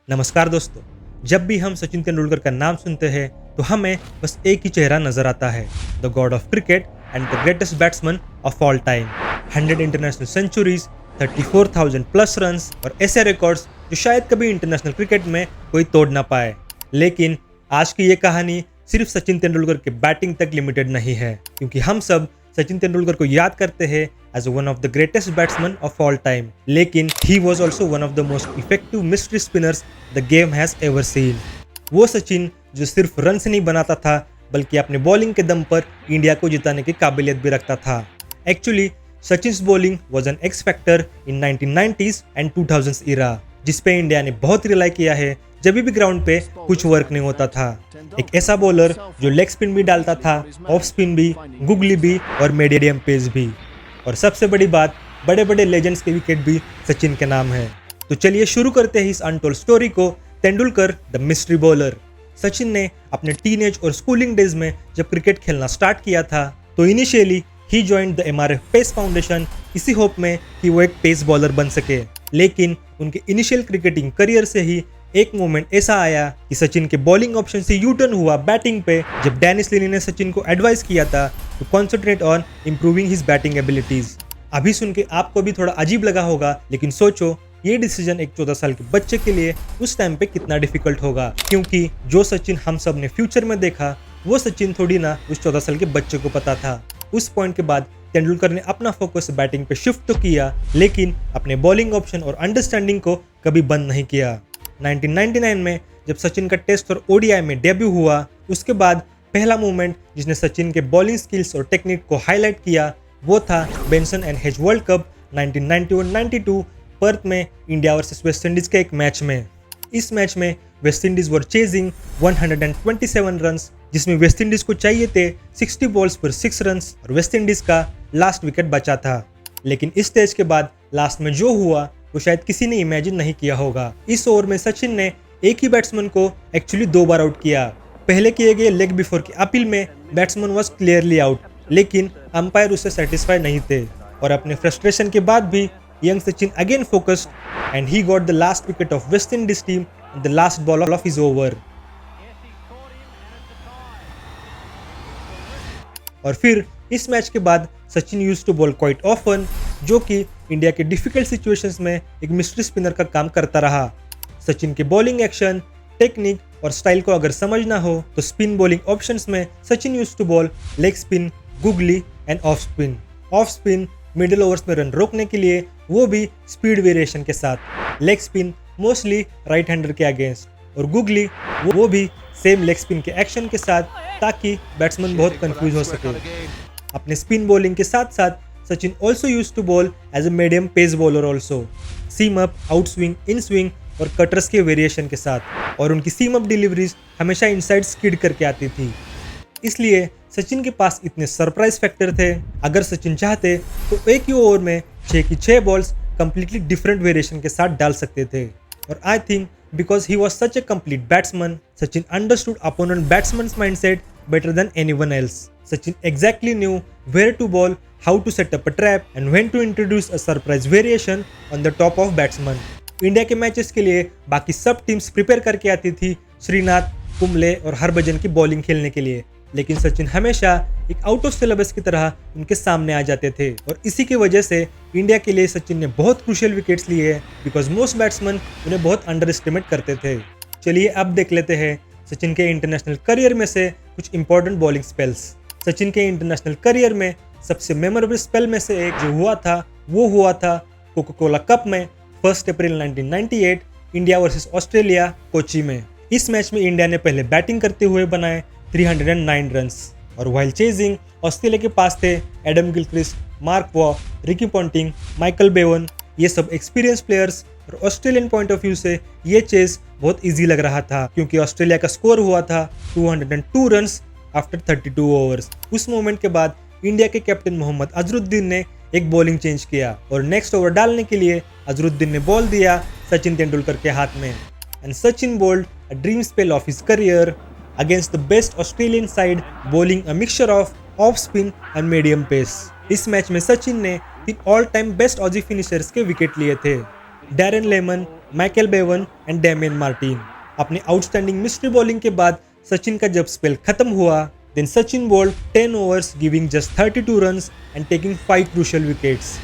नमस्कार दोस्तों। जब भी हम सचिन तेंदुलकर का नाम सुनते हैं तो हमें बस एक ही चेहरा नजर आता है, the god of cricket and the greatest batsman of all time. 100 international centuries, 34,000 plus runs और ऐसे रिकॉर्ड्स जो शायद कभी इंटरनेशनल क्रिकेट में कोई तोड़ ना पाए। लेकिन आज की ये कहानी सिर्फ सचिन तेंदुलकर के बैटिंग तक लिमिटेड नहीं है, क्योंकि हम सब सचिन तेंदुलकर को याद करते हैं as one of the greatest batsman of all time, लेकिन he was also one of the most effective mystery spinners the game has ever seen. वो सचिन जो सिर्फ रन से नहीं बनाता था, बल्कि अपने बॉलिंग के दम पर इंडिया को जिताने की काबिलियत भी रखता था। Actually Sachin's bowling was an x factor in 1990s and 2000s इरा, जिसपे इंडिया ने बहुत रिलाई किया है जब भी ग्राउंड पे कुछ वर्क नहीं होता था। एक ऐसा बॉलर जो लेग स्पिन भी डालता था, ऑफ स्पिन भी, गुगली भी और मीडियम पेस भी। और सबसे बड़ी बात, बड़े बड़े लेजेंड्स के विकेट भी सचिन के नाम है। तो चलिए शुरू करते हैं इस अनटोल्ड स्टोरी को, Tendulkar the mystery bowler. Sachin ने अपने टीनेज और स्कूलिंग डेज में जब क्रिकेट खेलना स्टार्ट किया था तो इनिशियली ही joined the MRF pace foundation इसी होप में कि वो एक पेस बॉलर बन सके। लेकिन उनके इनिशियल क्रिकेटिंग करियर से ही एक मोमेंट ऐसा आया कि सचिन के बॉलिंग ऑप्शन से यू टर्न हुआ बैटिंग पे, जब डेनिस लिनी ने सचिन को एडवाइस किया था to concentrate on improving his batting abilities. अभी सुन के आपको भी थोड़ा अजीब लगा होगा, लेकिन सोचो ये डिसीजन एक 14 साल के बच्चे के लिए उस टाइम पे कितना डिफिकल्ट होगा, क्योंकि जो सचिन हम सब ने फ्यूचर में देखा वो सचिन थोड़ी ना उस 14 साल के बच्चे को पता था। उस पॉइंट के बाद तेंदुलकर ने अपना फोकस बैटिंग पे शिफ्ट तो किया, लेकिन अपने बॉलिंग ऑप्शन और अंडरस्टैंडिंग को कभी बंद नहीं किया। 1999 में जब सचिन का टेस्ट और ODI में डेब्यू हुआ, उसके बाद पहला मूवमेंट जिसने सचिन के बॉलिंग स्किल्स और टेक्निक को हाईलाइट किया वो था Benson and hedge world cup 1991-92 Perth में इंडिया वर्सेस वेस्ट इंडीज के एक मैच में। इस मैच में वेस्ट इंडीज वर चेजिंग 127 रन्स, जिसमें वेस्ट इंडीज को चाहिए थे 60 बॉल्स पर 6 रन्स और वेस्ट इंडीज का लास्ट विकेट बचा था। लेकिन इस स्टेज के बाद लास्ट में जो हुआ वो शायद किसी ने इमेजिन नहीं किया होगा। इस ओवर में सचिन ने एक ही बैट्समैन को एक्चुअली 2 बार आउट किया। पहले किए गए लेग बिफोर की अपील में बैट्समैन वाज क्लियरली आउट, लेकिन अंपायर उससे सेटिस्फाइड नहीं थे और अपने फ्रस्ट्रेशन के बाद भी young Sachin again focused and he got the last wicket of West Indies team in the last ball of his over. और फिर इस मैच के बाद Sachin used to bowl quite often, जो कि इंडिया के डिफिकल्ट सिचुएशंस में एक मिस्ट्री स्पिनर का काम करता रहा। सचिन के बॉलिंग एक्शन, टेक्निक और स्टाइल को अगर समझना हो तो स्पिन बॉलिंग ऑप्शंस में Sachin used to bowl leg spin, googly and off spin. Off spin middle overs में रन रोकने के लिए, वो भी स्पीड वेरिएशन के साथ। Leg spin mostly right hander के अगेंस्ट और गुगली वो भी सेम लेग स्पिन के एक्शन के साथ, ताकि बैट्समैन बहुत कंफ्यूज हो सके। अपने स्पिन बॉलिंग के साथ साथ Sachin also used to bowl as a medium pace bowler also, seam up, out swing, in swing और कटर्स के वेरिएशन के साथ। और उनकी सीम अप डिलीवरीज हमेशा इनसाइड स्किड करके आती थी। इसलिए सचिन के पास इतने सरप्राइज फैक्टर थे, अगर सचिन चाहते तो एक ही ओवर में 6 की 6 बॉल्स कंप्लीटली डिफरेंट वेरिएशन के साथ डाल सकते थे। और I think because he was such a complete batsman, Sachin understood opponent batsman's mindset better than anyone else. Sachin exactly knew where to bowl, how to set up a trap, and when to introduce a surprise variation on the top of batsman. India के matches के लिए बाकी सब teams prepare करके आती थी श्रीनाथ, कुंबले और हरभजन की बॉलिंग खेलने के लिए, लेकिन सचिन हमेशा एक आउट ऑफ सिलेबस की तरह उनके सामने आ जाते थे। और इसी की वजह से इंडिया के लिए सचिन ने बहुत क्रूशियल विकेट्स लिए हैं, बिकॉज मोस्ट बैट्समैन उन्हें बहुत अंडर एस्टिमेट करते थे। चलिए अब देख लेते हैं सचिन के इंटरनेशनल करियर में से कुछ इंपॉर्टेंट बॉलिंग स्पेल्स। सचिन के इंटरनेशनल करियर में सबसे मेमोरेबल स्पेल में से एक जो हुआ था वो हुआ था कोका कोला कप में 1 अप्रैल 1998 इंडिया वर्सेस ऑस्ट्रेलिया, कोची में। इस मैच में इंडिया ने पहले बैटिंग करते हुए बनाए 309 रन्स और व्हाइल चेजिंग ऑस्ट्रेलिया के पास थे Adam Gilchrist, mark Waugh, Ricky Ponting, Michael Bevan, ये सब एक्सपीरियंस प्लेयर्स। और ऑस्ट्रेलियन पॉइंट ऑफ व्यू से ये चेज बहुत इजी लग रहा था, क्योंकि ऑस्ट्रेलिया का स्कोर हुआ था 202 रन्स आफ्टर 32 ओवर्स। उस मोमेंट के बाद इंडिया के कैप्टन मोहम्मद अजरुद्दीन ने एक बॉलिंग चेंज किया और नेक्स्ट ओवर डालने के लिए अजरुद्दीन ने बॉल दिया सचिन तेंदुलकर के हाथ में। And Sachin bowled a dream spell of his career against the best Australian side, bowling a mixture of off spin and medium pace. इस मैच में सचिन ने 3 all time best Aussie finishers के विकेट लिए थे, Darren Lehmann, Michael Bevan and Damien Martyn. अपनी outstanding mystery bowling के बाद सचिन का जब स्पेल खत्म हुआ, then Sachin bowled 10 overs giving just 32 runs and taking 5 crucial wickets.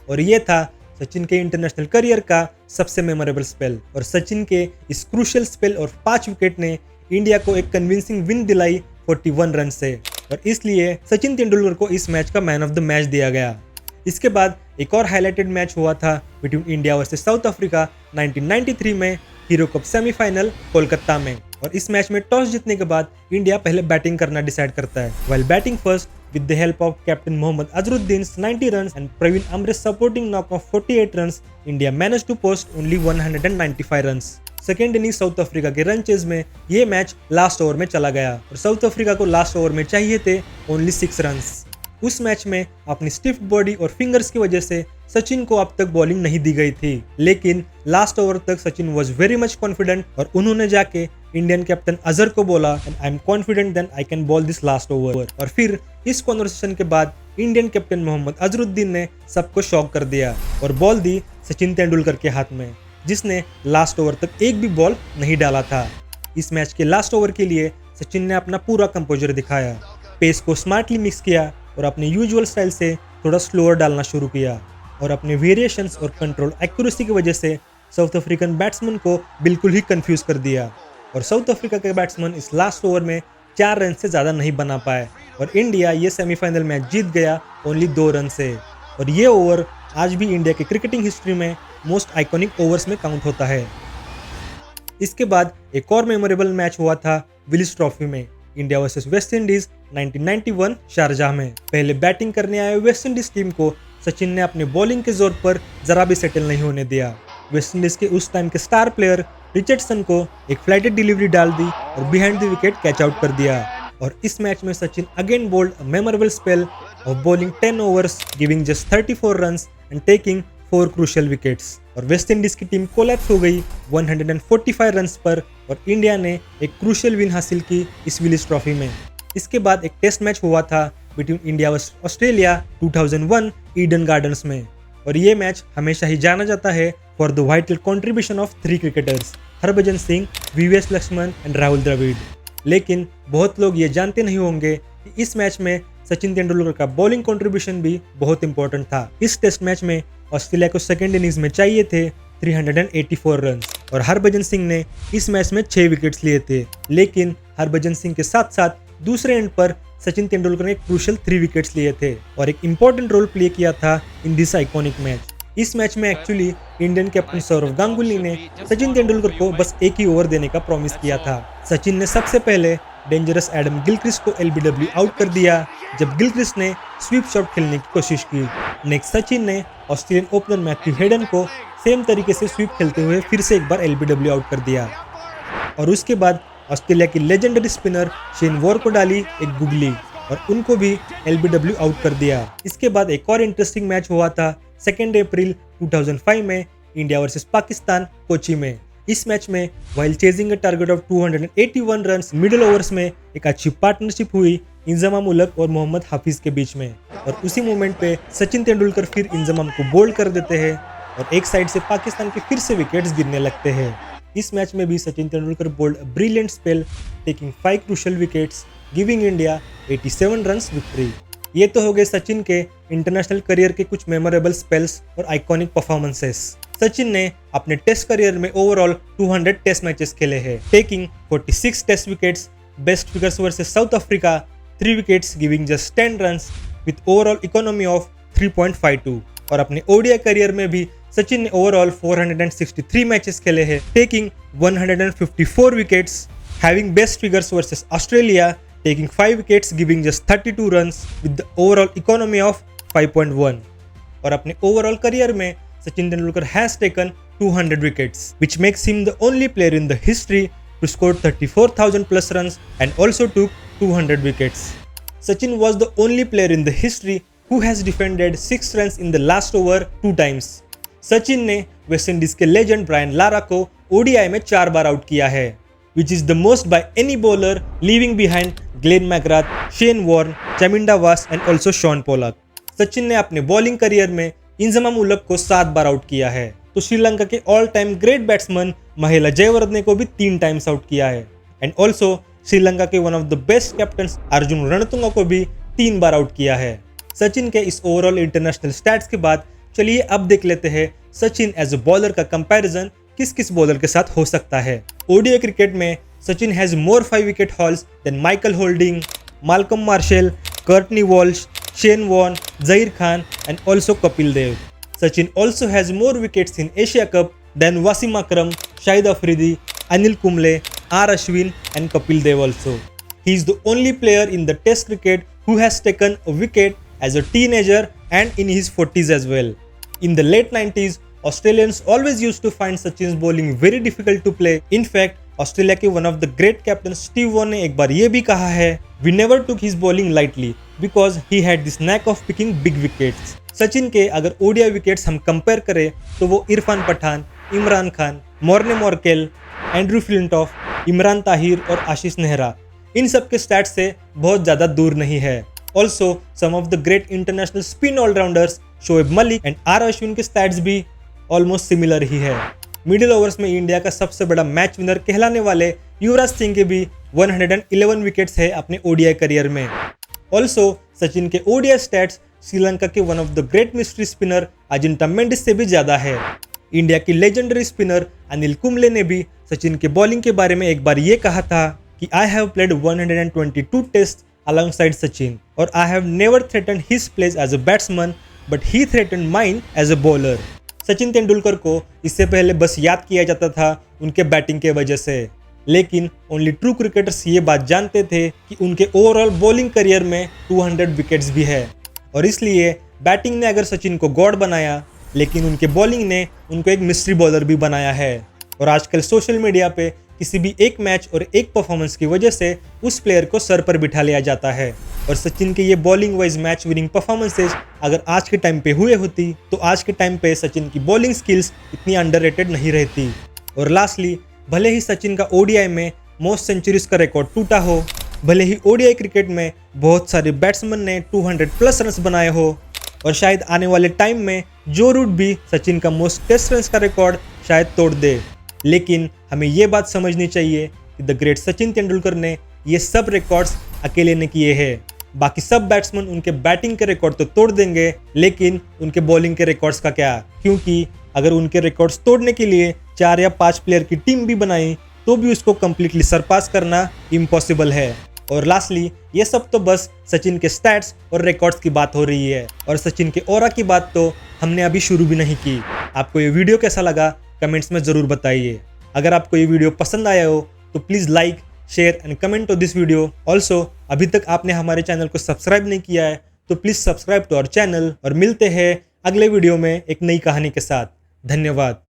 और ये था सचिन के इंटरनेशनल करियर का सबसे मेमोरेबल स्पेल। और सचिन के इस क्रूशियल स्पेल और 5 विकेट ने इंडिया को एक कन्विंसिंग विन दिलाई 41 रन से, और इसलिए सचिन तेंदुलकर को इस मैच का मैन ऑफ द मैच दिया गया। इसके बाद एक और हाईलाइटेड मैच हुआ था between India versus South Africa 1993 में हीरो कप सेमीफाइनल कोलकाता में। और इस मैच में टॉस जीतने के बाद इंडिया पहले बैटिंग करना डिसाइड करता है। While batting first with the help of captain Mohammad Azharuddin's 90 runs and Praveen Amre's supporting knock of 48 runs, India managed to post only 195 runs. Second inning south Africa के run chase में ये match last over में चला गया और south Africa को last over में चाहिए थे ओनली 6 रन्स। उस मैच में अपनी स्टिफ बॉडी और फिंगर्स की वजह से सचिन को अब तक बॉलिंग नहीं दी गई थी, लेकिन लास्ट ओवर तक Sachin was very much confident और उन्होंने जाके इंडियन कैप्टन अजहर को बोला and I am confident then I can bowl this last over. और फिर इस कॉन्वर्सेशन के बाद इंडियन कैप्टन मोहम्मद अजहरुद्दीन ने सबको शॉक कर दिया और बॉल दी सचिन तेंदुलकर के हाथ में, जिसने लास्ट ओवर तक एक भी बॉल नहीं डाला था। इस मैच के लास्ट ओवर के लिए सचिन ने अपना पूरा कंपोजर दिखाया, पेस को स्मार्टली मिक्स किया और अपने यूजुअल स्टाइल से थोड़ा स्लोअर डालना शुरू किया, और अपने वेरिएशंस और कंट्रोल एक्यूरेसी की वजह से साउथ अफ्रीकन बैट्समैन को बिल्कुल ही कंफ्यूज कर दिया। और साउथ अफ्रीका के बैट्समैन इस लास्ट ओवर में 4 रन से ज़्यादा नहीं बना पाए और इंडिया ये सेमीफाइनल मैच जीत गया ओनली 2 रन से। और ये ओवर आज भी इंडिया की क्रिकेटिंग हिस्ट्री में मोस्ट आइकॉनिक ओवर्स में काउंट होता है। इसके बाद एक और मेमोरेबल मैच हुआ था विलिस ट्रॉफी में, India versus West Indies 1991 Sharjah में। पहले बैटिंग करने आए वेस्ट इंडीज टीम को सचिन ने अपने बॉलिंग के जोर पर जरा भी सेटल नहीं होने दिया। वेस्ट इंडीज के उस टाइम के स्टार प्लेयर रिचर्डसन को एक फ्लाइटेड डिलीवरी डाल दी और behind the wicket catch out कर दिया। और इस मैच में Sachin again bowled a memorable spell of bowling 10 overs giving just 34 runs and taking 4 crucial wickets. और वेस्ट इंडीज की टीम कोलैप्स हो गई 145 रन्स पर और इंडिया ने एक क्रूशियल विन हासिल की इस विलिस ट्रॉफी में। इसके बाद एक टेस्ट मैच हुआ था between India versus Australia 2001 Eden Gardens में, और ये मैच हमेशा ही जाना जाता है for the vital contribution of 3 cricketers Harbhajan Singh, VVS Laxman and Rahul Dravid. लेकिन बहुत लोग ये जानते नहीं होंगे कि इस मैच में सचिन तेंदुलकर का बॉलिंग कंट्रीब्यूशन भी बहुत इंपॉर्टेंट था। इस टेस्ट मैच में ऑस्ट्रेलिया को सेकेंड इनिंग्स में चाहिए थे 384 रन और हरभजन सिंह ने इस मैच में 6 विकेट्स लिए थे, लेकिन हरभजन सिंह के साथ साथ दूसरे एंड पर सचिन तेंदुलकर ने क्रूशियल 3 विकेट्स लिए थे और एक इंपॉर्टेंट रोल प्ले किया था इन दिस आइकॉनिक मैच। इस मैच में actually Indian captain Sourav Ganguly ने सचिन तेंदुलकर को बस एक ही ओवर देने का प्रॉमिस किया था। सचिन ने सबसे पहले डेंजरस एडम गिलक्रिस्ट को एलबीडब्ल्यू आउट कर दिया जब गिलक्रिस्ट ने स्वीप शॉट खेलने की कोशिश की। नेक्स्ट सचिन ने ऑस्ट्रेलियन ओपनर मैथ्यू हेडन को सेम तरीके से स्वीप खेलते हुए फिर से एक बार एलबीडब्ल्यू आउट कर दिया और उसके बाद ऑस्ट्रेलिया की लेजेंडरी स्पिनर शेन वॉर को डाली एक गुगली और उनको भी एलबीडब्ल्यू आउट कर दिया। इसके बाद एक और इंटरेस्टिंग मैच हुआ था 2 अप्रैल 2005 में इंडिया वर्सेस पाकिस्तान कोची में। इस मैच में while chasing a target of 281 runs middle overs में एक अच्छी पार्टनरशिप हुई इंजमाम उलक और मोहम्मद हाफिज के बीच में, और उसी मोमेंट पे सचिन तेंदुलकर फिर इंजमाम को बोल्ड कर देते हैं और एक साइड से पाकिस्तान के फिर से विकेट्स गिरने लगते हैं। इस मैच में भी Sachin Tendulkar bowled a brilliant spell taking 5 crucial wickets giving India 87 runs victory. ये तो हो गए सचिन के इंटरनेशनल करियर के कुछ मेमोरेबल स्पेल्स और आइकॉनिक परफॉर्मेंसेस। सचिन ने अपने टेस्ट करियर में ओवरऑल 200 टेस्ट मैचेस खेले हैं, taking 46 test wickets, best figures versus South Africa 3 wickets giving just 10 runs with overall economy of 3.52। और अपने ओडीआई करियर में भी सचिन ने ओवरऑल 463 मैचेस खेले हैं, taking 154 wickets, having best figures versus Australia taking 5 wickets giving just 32 runs with the overall economy of 5.1। और अपने overall career में Sachin Tendulkar has taken 200 wickets, which makes him the only player in the history to score 34,000 plus runs and also took 200 wickets. Sachin was the only player in the history who has defended 6 runs in the last over 2 times. Sachin ने West Indies के legend Brian Lara को ODI में 4 बार out किया है, which is the most by any bowler, leaving behind Glenn McGrath, Shane Warne, Chaminda Vaas and also Shaun Pollock. Sachin ने अपने bowling career में इंजमाम उलक को 7 बार आउट किया है, तो तो श्रीलंका के ऑल टाइम ग्रेट बैट्समैन महिला जयवर्धने को भी 3 टाइम्स आउट किया है। एंड ऑल्सो श्रीलंका के one of the best captain Arjun Ranatunga को भी 3 बार आउट किया है। सचिन के इस ओवरऑल इंटरनेशनल स्टैट्स के बाद चलिए अब देख लेते हैं सचिन एज अ बॉलर का कंपैरिजन किस किस बॉलर के साथ हो सकता है। ओडीआई क्रिकेट में Sachin has more 5 wicket hauls than Michael Holding, Malcolm Marshall, Courtney Walsh, Shane Warne, Zaheer Khan and also Kapil Dev. Sachin also has more wickets in Asia Cup than Wasim Akram, Shahid Afridi, Anil Kumble, R. Ashwin and Kapil Dev also. He is the only player in the Test cricket who has taken a wicket as a teenager and in his 40s as well. In the late 90s, Australians always used to find Sachin's bowling very difficult to play. In fact, Australia के one of the great captain Steve Waugh ने एक बार ये भी कहा है, we never took his bowling lightly because he had this knack of picking big wickets. Sachin के अगर ओडीआई विकेट्स हम कंपेयर करें तो वो Irfan Pathan, Imran Khan, Morne Morkel, Andrew Flintoff, Imran Tahir और आशीष नेहरा इन सब के स्टैट्स से बहुत ज़्यादा दूर नहीं है। Also some of the great international spin allrounders Shoaib Malik and R Ashwin के स्टैट्स भी ऑलमोस्ट सिमिलर ही है। मिडिल ओवर्स में इंडिया का सबसे बड़ा मैच विनर कहलाने वाले युवराज सिंह के भी 111 विकेट्स है अपने ओडीआई करियर में। ऑल्सो सचिन के ओडीआई स्टैट्स श्रीलंका के one of the great mystery spinner Ajanta Mendis से भी ज्यादा है। इंडिया की लेजेंडरी स्पिनर अनिल कुंबले ने भी सचिन के बॉलिंग के बारे में एक बार ये कहा था कि I have played 122 test alongside Sachin और I have never threatened his place as a batsman but he threatened mine as a bowler. Sachin Tendulkar को इससे पहले बस याद किया जाता था उनके बैटिंग के वजह से, लेकिन ओनली ट्रू क्रिकेटर्स ये बात जानते थे कि उनके ओवरऑल बॉलिंग करियर में 200 विकेट्स भी है। और इसलिए बैटिंग ने अगर सचिन को गॉड बनाया, लेकिन उनके बॉलिंग ने उनको एक मिस्ट्री बॉलर भी बनाया है। और आजकल सोशल मीडिया पे किसी भी एक मैच और एक परफॉर्मेंस की वजह से उस प्लेयर को सर पर बिठा लिया जाता है। और सचिन के ये bowling wise match winning performances अगर आज के टाइम पे हुए होती तो आज के टाइम पे सचिन की बॉलिंग स्किल्स इतनी अंडररेटेड नहीं रहती। और लास्टली, भले ही सचिन का ओडीआई में मोस्ट सेंचुरीज का रिकॉर्ड टूटा हो, भले ही ओडीआई क्रिकेट में बहुत सारे बैट्समैन ने 200 प्लस रन्स बनाए हो, और शायद आने वाले टाइम में जो रूट भी सचिन का मोस्ट टेस्ट रन्स का रिकॉर्ड शायद तोड़ दे, लेकिन हमें ये बात समझनी चाहिए कि द ग्रेट सचिन तेंदुलकर ने ये सब रिकॉर्ड्स अकेले ने किए हैं। बाकी सब बैट्समैन उनके बैटिंग के रिकॉर्ड तो तोड़ देंगे, लेकिन उनके बॉलिंग के रिकॉर्ड्स का क्या? क्योंकि अगर उनके रिकॉर्ड्स तोड़ने के लिए 4 या 5 प्लेयर की टीम भी बनाई तो भी उसको कंप्लीटली सरपास करना इम्पॉसिबल है। और लास्टली, ये सब तो बस सचिन के स्टैट्स और रिकॉर्ड्स की बात हो रही है, और सचिन के ऑरा की बात तो हमने अभी शुरू भी नहीं की। आपको ये वीडियो कैसा लगा कमेंट्स में ज़रूर बताइए। अगर आपको ये वीडियो पसंद आया हो तो please like, share and comment to this video. Also अभी तक आपने हमारे चैनल को सब्सक्राइब नहीं किया है तो please subscribe to our channel, और मिलते हैं अगले वीडियो में एक नई कहानी के साथ। धन्यवाद।